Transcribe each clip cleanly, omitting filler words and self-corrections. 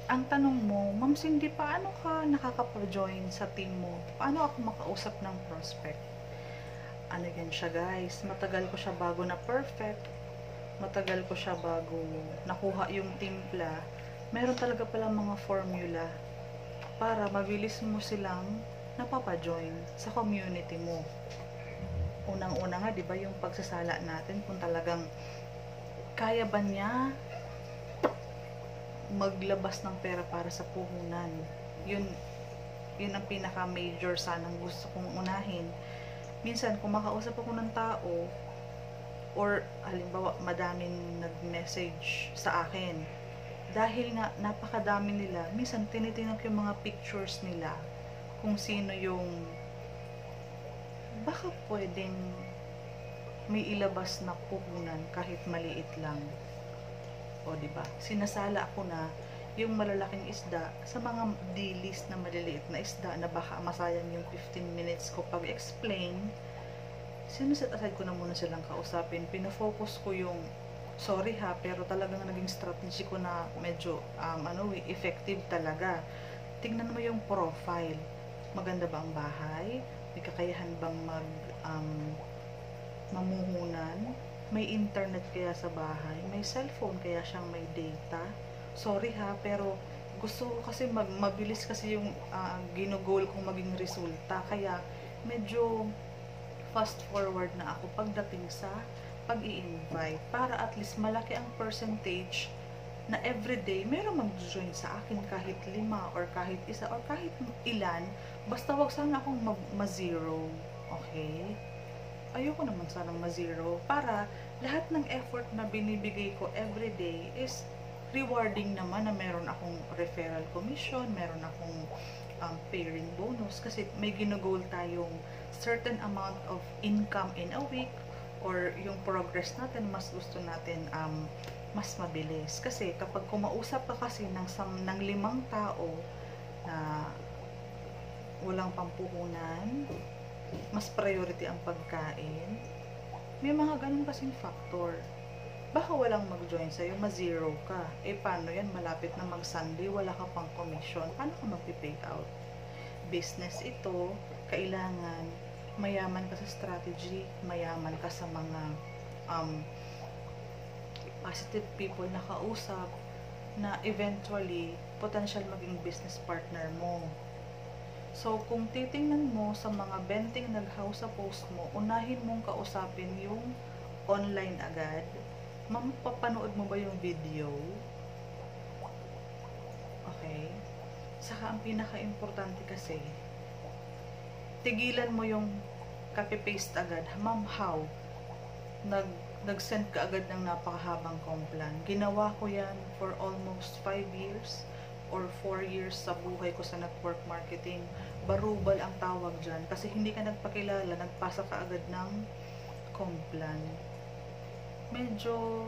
Ang tanong mo, Ma'am Cindy, paano ka nakakapag-join sa team mo? Paano ako makausap ng prospect? Ano yan siya guys, matagal ko siya bago na perfect. Matagal ko siya bago nakuha yung timpla. Meron talaga palang mga formula para mabilis mo silang napapa-join sa community mo. Unang-una nga, di ba, yung pagsasala natin, kung talagang kaya ba niya maglabas ng pera para sa puhunan. Yun ang pinaka major sanang gusto kong unahin. Minsan kung makausap ako ng tao, or halimbawa madaming nag-message sa akin, dahil nga napakadami nila, minsan tinitingnan ko yung mga pictures nila, kung sino yung baka pwedeng may ilabas na puhunan kahit maliit lang. O diba, sinasala ko na yung malalaking isda sa mga dilis na maliliit na isda na baka masayang yung 15 minutes ko pag-explain. Sinuset aside ko na muna silang kausapin. Pinafocus ko yung, sorry ha, pero talagang naging strategy ko na medyo effective talaga. Tignan mo yung profile. Maganda ba ang bahay? May kakayahan bang mamuhunan? May internet kaya sa bahay? May cellphone kaya siyang may data? Sorry ha, pero gusto ko kasi mabilis kasi yung ginugol kong maging resulta. Kaya medyo fast forward na ako pagdating sa pag-i-invite para at least malaki ang percentage na everyday meron mag-join sa akin, kahit 5 or kahit 1 or kahit ilan, basta wag sana akong ma-zero. Okay? Ayoko naman sana ma-zero para lahat ng effort na binibigay ko everyday is rewarding naman, na meron akong referral commission, meron akong pairing bonus, kasi may ginugol tayong certain amount of income in a week, or yung progress natin mas gusto natin mas mabilis. Kasi kapag kumausap ka kasi ng 5 tao na walang pampuhunan, mas priority ang pagkain, may mga ganun kasing factor. Baka walang mag-join sa'yo, ma-zero ka. Eh paano yan? Malapit na mag-Sunday, wala ka pang commission. Paano ka mag-pay out? Business ito, kailangan mayaman ka sa strategy, mayaman ka sa mga positive people na kausap, na eventually potential maging business partner mo. So, kung titingnan mo sa mga benting nag-house sa post mo, unahin mong kausapin yung online agad. Mapapanood mo ba yung video? Okay? Saka ang pinaka-importante kasi, tigilan mo yung copy-paste agad. Ma'am, how? Nag-send ka agad ng napakahabang complan. Ginawa ko yan for almost 5 years or 4 years sa buhay ko sa network marketing. Barubal ang tawag dyan kasi hindi ka nagpakilala, nagpasa ka agad ng complan. Medyo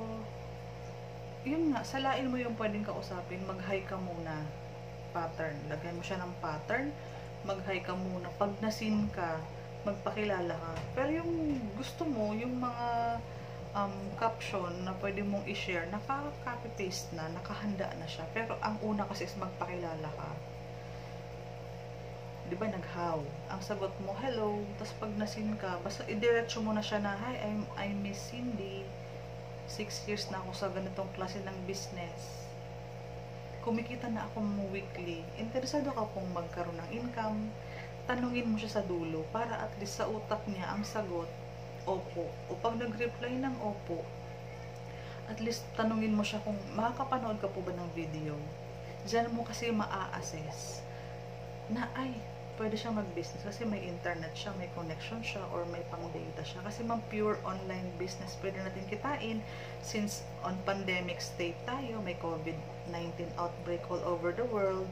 yun nga, salain mo yung pwedeng kausapin. Mag-hi ka muna, pattern, lagyan mo siya ng pattern, mag-hi ka muna. Pag nasin ka, magpakilala ka. Pero yung gusto mo, yung mga caption na pwede mong i-share, naka-copy-paste na, nakahanda na siya. Pero ang una kasi is magpakilala ka. Diba nag-how? Ang sagot mo, hello. Tapos pag nasin ka, basta idiretso mo na siya na, hi, I'm Miss Cindy. 6 years na ako sa ganitong klase ng business. Kumikita na ako weekly. Interesado ka pong magkaroon ng income? Tanungin mo siya sa dulo para at least sa utak niya ang sagot, opo. O pag nag-reply ng opo, at least tanungin mo siya kung makakapanood ka po ba ng video. Diyan mo kasi maa-assess na ay, pwede siya mag-business kasi may internet siya, may connection siya, or may pang-data siya. Kasi pure online business pwede natin kitain since on pandemic state tayo, may COVID-19 outbreak all over the world.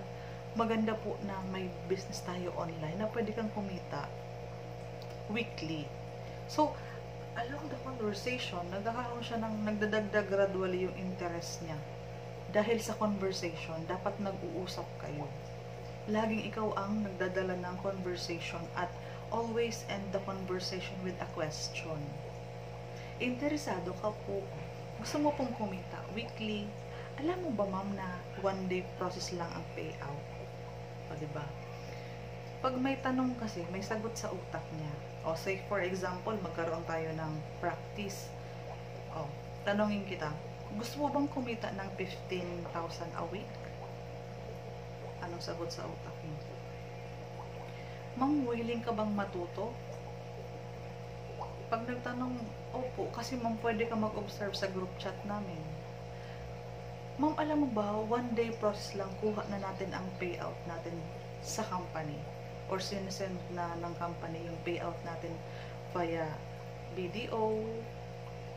Maganda po na may business tayo online na pwede kang kumita weekly. So, along the conversation, nagkakaroon siya ng nagdadagdag gradually yung interest niya. Dahil sa conversation, dapat nag-uusap kayo. Laging ikaw ang nagdadala ng conversation at always end the conversation with a question. Interesado ka po, gusto mo pong kumita weekly, Alam mo ba ma'am na one day process lang ang payout? O diba? Pag may tanong kasi, may sagot sa utak niya. O say for example, magkaroon tayo ng practice. O, tanongin kita, gusto mo bang kumita ng 15,000 a week? Anong sagot sa utak mo? Ma'am, willing ka bang matuto? Pag nagtanong, opo, kasi ma'am, pwede ka mag-observe sa group chat namin. Ma'am, alam mo ba, one day process lang kuha na natin ang payout natin sa company or sinesend na ng company yung payout natin via BDO,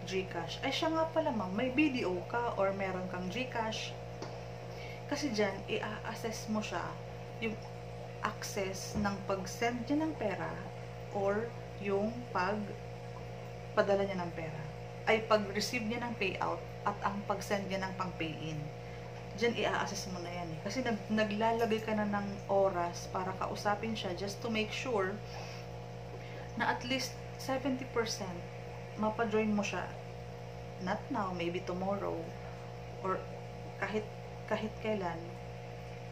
GCash. Ay, siya nga pala ma'am, may BDO ka or meron kang GCash. Kasi dyan, i-assess mo siya yung access ng pag-send niya ng pera or yung pag-padala niya ng pera. Ay pag-receive niya ng payout at ang pag-send niya ng pang-pay-in. Diyan i-assess mo na yan eh. Kasi naglalagay ka na ng oras para kausapin siya just to make sure na at least 70% mapajoin mo siya. Not now, maybe tomorrow or kahit kailan.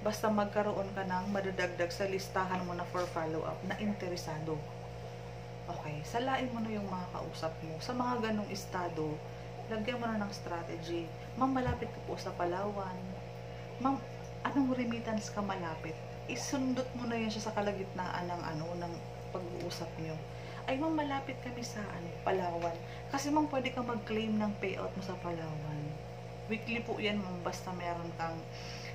Basta magkaroon ka ng madadagdag sa listahan mo na for follow-up na interesado. Okay, salain mo na yung mga kausap mo. Sa mga ganong estado, lagyan mo na ng strategy. Ma'am, malapit ka po sa Palawan. Ma'am, anong remittance ka malapit? Isundot mo na yun siya sa kalagitnaan ng pag-uusap nyo. Ay, ma'am, malapit kami sa Palawan. Kasi ma'am, pwede ka mag-claim ng payout mo sa Palawan. Weekly po yan, ma'am, basta meron kang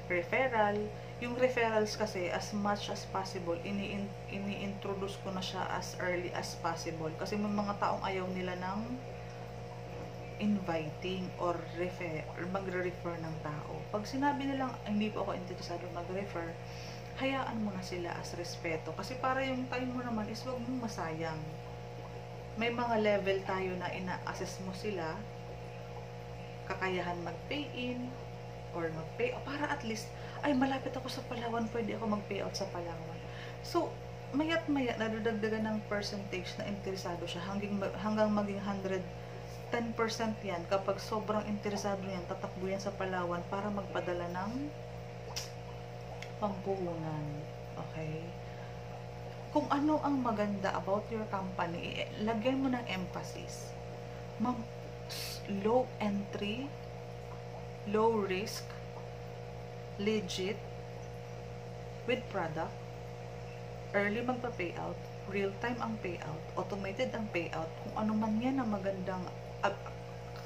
referral. Yung referrals kasi, as much as possible, ini-introduce ko na siya as early as possible. Kasi may mga taong ayaw nila ng inviting or magre-refer ng tao. Pag sinabi nilang, hindi po ako interesado mag-refer, hayaan mo na sila as respeto. Kasi para yung time mo naman is wag mong masayang. May mga level tayo na ina-assess mo sila, kakayahan mag-pay in, or mag-pay, para at least, ay malapit ako sa Palawan, pwede ako mag-payout sa Palawan. So, mayat maya, nadadagdagan ng percentage na interesado siya hanggang maging 110% yan. Kapag sobrang interesado yan, tatakbo yan sa Palawan para magpadala ng pampuhunan. Okay? Kung ano ang maganda about your company, lagyan mo ng emphasis. Ma'am, low entry, low risk, legit, with product, early magpa-payout, real-time ang payout, automated ang payout, kung ano man yan ang magandang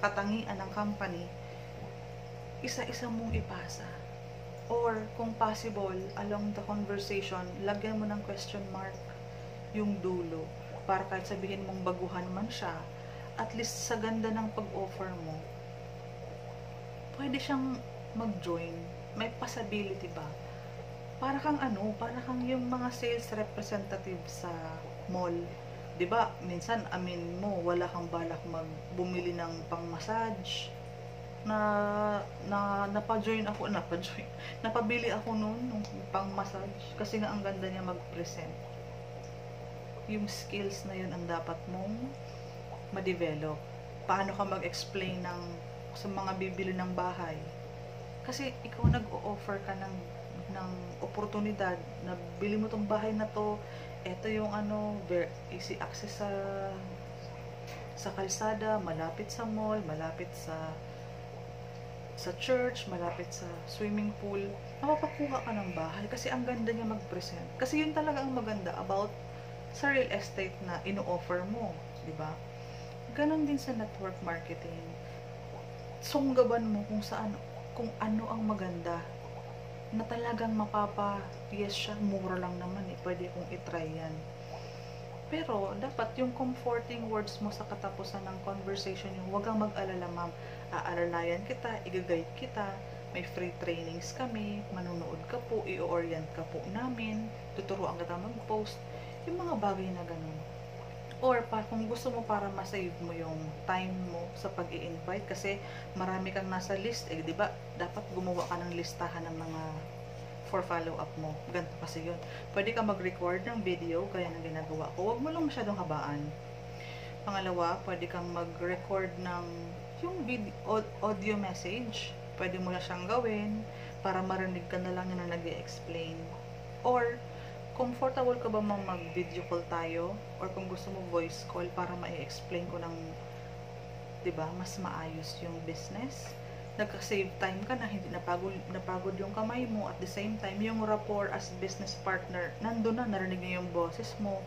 katangian ng company, isa-isa mong ipasa. Or, kung possible, along the conversation, lagyan mo ng question mark yung dulo, para kahit sabihin mong baguhan man siya, at least sa ganda ng pag-offer mo, pwede siyang mag-join. May possibility ba? Para kang yung mga sales representative sa mall. 'Di ba? Minsan amin mo, wala kang balak bumili ng pang-massage. Napabili ako noon ng pang-massage kasi nga ang ganda niya mag-present. Yung skills na yun ang dapat mong ma-develop. Paano ka mag-explain sa mga bibili ng bahay? Kasi ikaw nag-o-offer ka ng oportunidad na bili mo tong bahay na to, eto yung easy access sa kalsada, malapit sa mall, malapit sa church, malapit sa swimming pool. Mapapakuha ka ng bahay kasi ang ganda niya mag-present. Kasi yun talaga ang maganda about sa real estate na ino-offer mo, di ba? Ganon din sa network marketing. Sunggaban mo kung ano ang maganda na talagang yes siya, mura lang naman pwede kong itry yan. Pero dapat yung comforting words mo sa katapusan ng conversation, yung wag kang mag-alala ma'am, aalalayan kita, i-guide kita, may free trainings kami, manunood ka po, i-orient ka po namin, tuturuan kita mag-post, yung mga bagay na ganun. Or kung gusto mo para ma-save mo yung time mo sa pag-i-invite kasi marami kang nasa list di ba? Dapat gumawa ka ng listahan ng mga for follow-up mo. Ganito kasi yun. Pwede ka mag-record ng video gaya ng ginagawa ko. Huwag mo lang masyadong habaan. Pangalawa, pwede kang mag-record ng yung audio message pwede mo na siyang gawin para marinig ka na lang na nag-i-explain. Or, comfortable ka ba mag-video call tayo? Or kung gusto mo voice call para ma-explain ko ng, 'di ba, mas maayos yung business. Nagka-save time ka na, hindi napagod yung kamay mo. At the same time, yung rapport as business partner, nandun na, narinig niyo yung boses mo.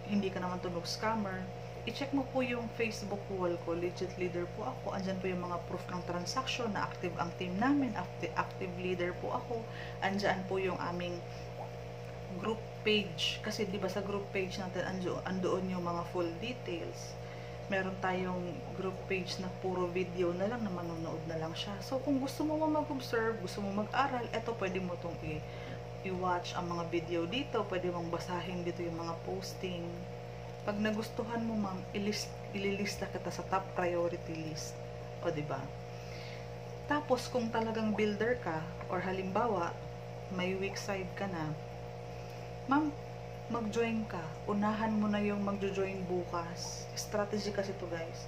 Hindi ka naman tunog scammer. I-check mo po yung Facebook wall ko, Legit Leader po ako. Andyan po yung mga proof ng transaction na active ang team namin, active leader po ako. Andyan po yung aming group page. Kasi di ba sa group page natin, andoon yung mga full details. Meron tayong group page na puro video na lang, na manonood na lang siya. So, kung gusto mo mag-observe, gusto mo mag-aral, eto, pwede mo itong i-watch ang mga video dito. Pwede mong basahin dito yung mga posting. Pag nagustuhan mo, ma'am, ililista kita sa top priority list. O, diba? Tapos, kung talagang builder ka, or halimbawa, may weak side ka na, ma'am, mag-join ka. Unahan mo na yung mag-join bukas. Strategy kasi to, guys.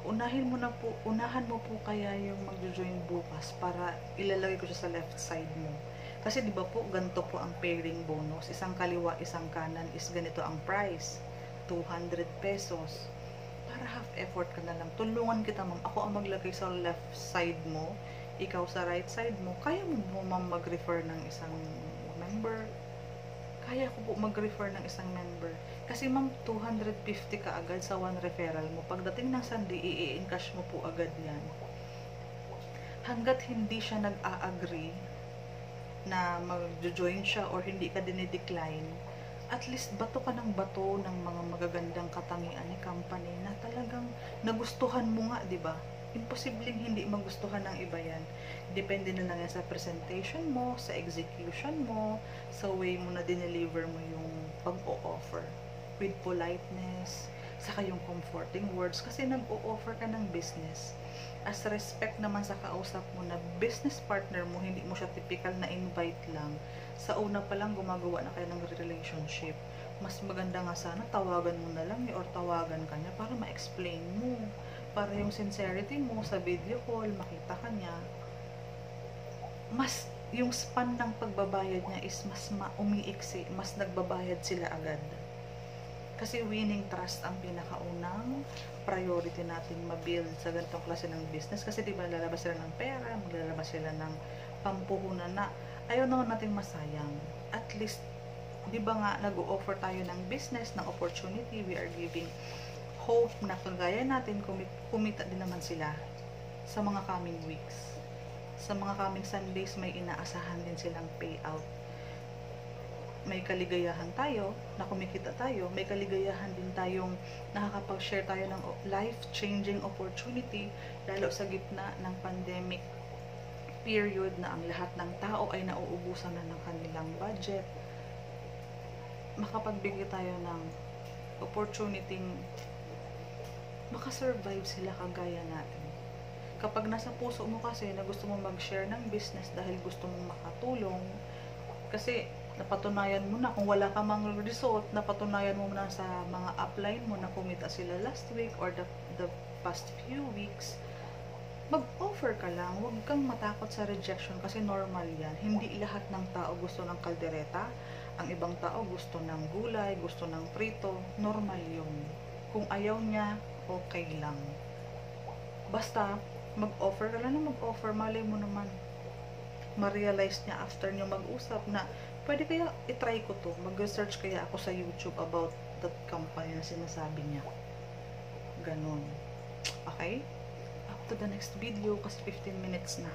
Unahan mo po kaya yung mag-join bukas para ilalagay ko siya sa left side mo. Kasi di ba po, ganito po ang pairing bonus. Isang kaliwa, isang kanan is ganito ang price. 200 pesos. Para half effort ka na lang. Tulungan kita, ma'am. Ako ang maglagay sa left side mo. Ikaw sa right side mo. Kaya mo, ma'am, mag-refer ng isang member. Kaya ko po mag-refer ng isang member. Kasi ma'am, 250 ka agad sa one referral mo. Pagdating ng Sunday, i-encash mo po agad yan. Hanggat hindi siya nag-a-agree na mag-join siya or hindi ka dinidecline, at least bato ka ng bato ng mga magagandang katangian ni company na talagang nagustuhan mo nga, di ba? Imposibleng hindi magustuhan ng iba yan. Depende na lang yan sa presentation mo, sa execution mo, sa way mo na dineliver mo yung pag-o-offer. With politeness, saka yung comforting words. Kasi nag-o-offer ka ng business. As respect naman sa kausap mo na business partner mo, hindi mo siya typical na invite lang. Sa una pa lang gumagawa na kayo ng relationship. Mas maganda nga sana tawagan mo na lang or tawagan ka niya para ma-explain mo. Para yung sincerity mo sa video call, makita ka niya. Mas, yung span ng pagbabayad niya is mas umiiksi, mas nagbabayad sila agad. Kasi winning trust ang pinakaunang priority natin ma-build sa ganitong klase ng business. Kasi diba lalabas sila ng pera, maglalabas sila ng pampuhunan na ayaw naman natin masayang. At least, diba nga nag-o-offer tayo ng business, ng opportunity, we are giving hope na kagaya natin, kumita din naman sila sa mga coming weeks. Sa mga coming Sundays, may inaasahan din silang payout. May kaligayahan tayo na kumikita tayo. May kaligayahan din tayong nakakapag-share tayo ng life-changing opportunity, lalo sa gitna ng pandemic period na ang lahat ng tao ay nauubusan na ng kanilang budget. Makapagbigay tayo ng opportunity makasurvive sila kagaya natin. Kapag nasa puso mo kasi na gusto mo mag-share ng business dahil gusto mong makatulong, kasi napatunayan mo na, kung wala ka mang result, napatunayan mo na sa mga upline mo na kumita sila last week or the past few weeks, mag-offer ka lang. Huwag kang matakot sa rejection kasi normal yan. Hindi lahat ng tao gusto ng kaldereta. Ang ibang tao gusto ng gulay, gusto ng prito. Normal yun. Kung ayaw niya, okay lang. Basta, mag-offer ka lang na mag-offer. Malay mo naman, ma-realize niya after niyo mag-usap na, pwede kaya itry ko to. Mag-research kaya ako sa YouTube about that company na sinasabi niya. Ganon. Okay? Up to the next video kasi 15 minutes na.